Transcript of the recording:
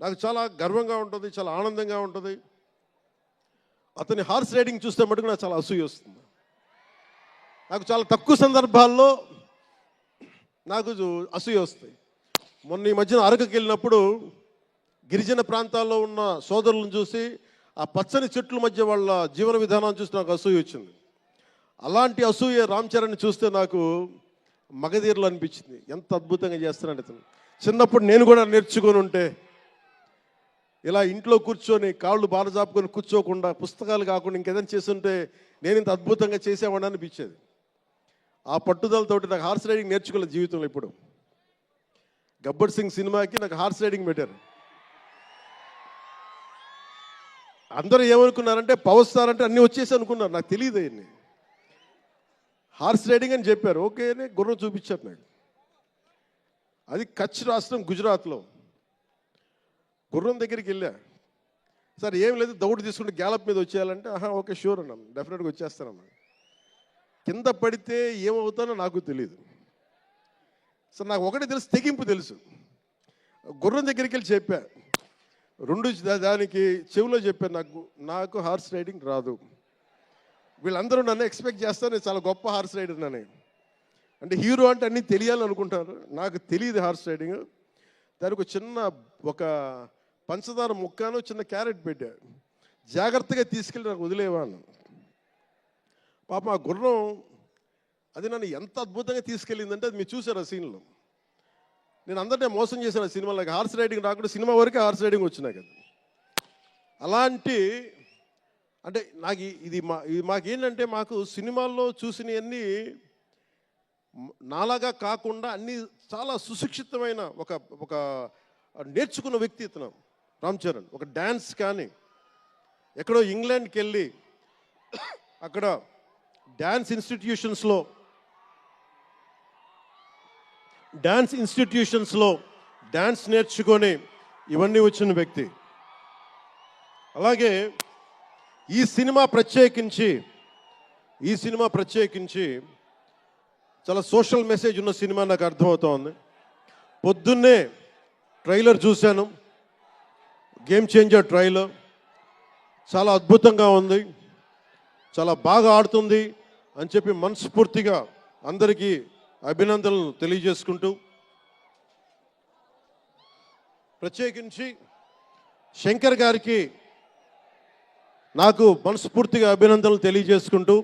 నాకు చాలా గర్వంగా ఉంటుంది, చాలా ఆనందంగా ఉంటుంది. అతని హార్స్ రైడింగ్ చూస్తే మటుకు నాకు చాలా అసూయ వస్తుంది. నాకు చాలా తక్కువ సందర్భాల్లో నాకు అసూయ వస్తాయి. మొన్న ఈ మధ్యన అరకుకి వెళ్ళినప్పుడు గిరిజన ప్రాంతాల్లో ఉన్న సోదరులను చూసి ఆ పచ్చని చెట్ల మధ్య వాళ్ళ జీవన విధానాన్ని చూసి నాకు అసూయ వచ్చింది. అలాంటి అసూయ రామ్ చరణ్ చూస్తే నాకు మగధీరలు అనిపించింది. ఎంత అద్భుతంగా చేస్తున్నాడు అతను. చిన్నప్పుడు నేను కూడా నేర్చుకొని ఉంటే, ఇలా ఇంట్లో కూర్చొని కాళ్ళు బారజాపుకొని కూర్చోకుండా, పుస్తకాలు కాకుండా ఇంకేదైనా చేస్తుంటే నేను ఇంత అద్భుతంగా చేసేవాడిని అనిపించేది. ఆ పట్టుదలతోటి నాకు హార్స్ రైడింగ్ నేర్చుకోలేదు జీవితంలో. ఇప్పుడు గబ్బర్ సింగ్ సినిమాకి నాకు హార్స్ రైడింగ్ పెట్టారు. అందరూ ఏమనుకున్నారంటే పవర్ స్టార్ అంటే అన్నీ వచ్చేసి అనుకున్నారు. నాకు తెలియదు అయ్యింది. హార్స్ రైడింగ్ అని చెప్పారు. ఓకే అని గుర్రం చూపించారు నాకు. అది కచ్ రాష్ట్రం, గుజరాత్లో. గుర్రం దగ్గరికి వెళ్ళా. సార్ ఏం లేదు, దౌడు తీసుకుంటే గ్యాలప్ మీద వచ్చేయాలంటే ఓకే షూర్ అన్నాను, డెఫినెట్గా వచ్చేస్తానన్నా. కింద పడితే ఏమవుతానో నాకు తెలియదు. సార్ నాకు ఒకటి తెలుసు, తెగింపు తెలుసు. గుర్రం దగ్గరికి వెళ్ళి చెప్పా, దానికి చెవిలో చెప్పాను, నాకు హార్స్ రైడింగ్ రాదు. వీళ్ళందరూ నన్ను ఎక్స్పెక్ట్ చేస్తారు నేను చాలా గొప్ప హార్స్ రైడర్ అని. అంటే హీరో అంటే అన్నీ తెలియాలని అనుకుంటారు. నాకు తెలియదు హార్స్ రైడింగ్. దానికి ఒక పంచదార ముక్కను చిన్న క్యారెట్ పెట్టా. జాగ్రత్తగా తీసుకెళ్ళి నాకు వదిలేవాను. పాప ఆ గుర్రం అది నన్ను ఎంత అద్భుతంగా తీసుకెళ్ళిందంటే అది మీరు చూసారు ఆ సీన్లో. నేను అందరినీ మోసం చేశాను ఆ సినిమాలో. హార్స్ రైడింగ్ రాకుండా సినిమా వరకే హార్స్ రైడింగ్ వచ్చినాయి కదా. అలాంటి అంటే నాకు ఇది మాకేంటంటే మాకు సినిమాల్లో చూసినవన్నీ నాలాగా కాకుండా అన్నీ చాలా సుశిక్షితమైన ఒక నేర్చుకున్న వ్యక్తి ఇతను రామ్ చరణ్. ఒక డ్యాన్స్ కానీ ఎక్కడో ఇంగ్లాండ్కి వెళ్ళి అక్కడ డ్యాన్స్ ఇన్స్టిట్యూషన్స్లో డ్యాన్స్ నేర్చుకొని ఇవన్నీ వచ్చిన వ్యక్తి. అలాగే ఈ సినిమా ప్రత్యేకించి చాలా సోషల్ మెసేజ్ ఉన్న సినిమా నాకు అర్థమవుతోంది. పొద్దున్నే ట్రైలర్ చూశాను, గేమ్ చేంజర్ ట్రైలర్. చాలా అద్భుతంగా ఉంది, చాలా బాగా ఆడుతుంది అని చెప్పి మనస్ఫూర్తిగా అందరికీ అభినందనలు తెలియజేసుకుంటూ, ప్రత్యేకించి శంకర్ గారికి నాకు మనస్ఫూర్తిగా అభినందనలు తెలియజేసుకుంటూ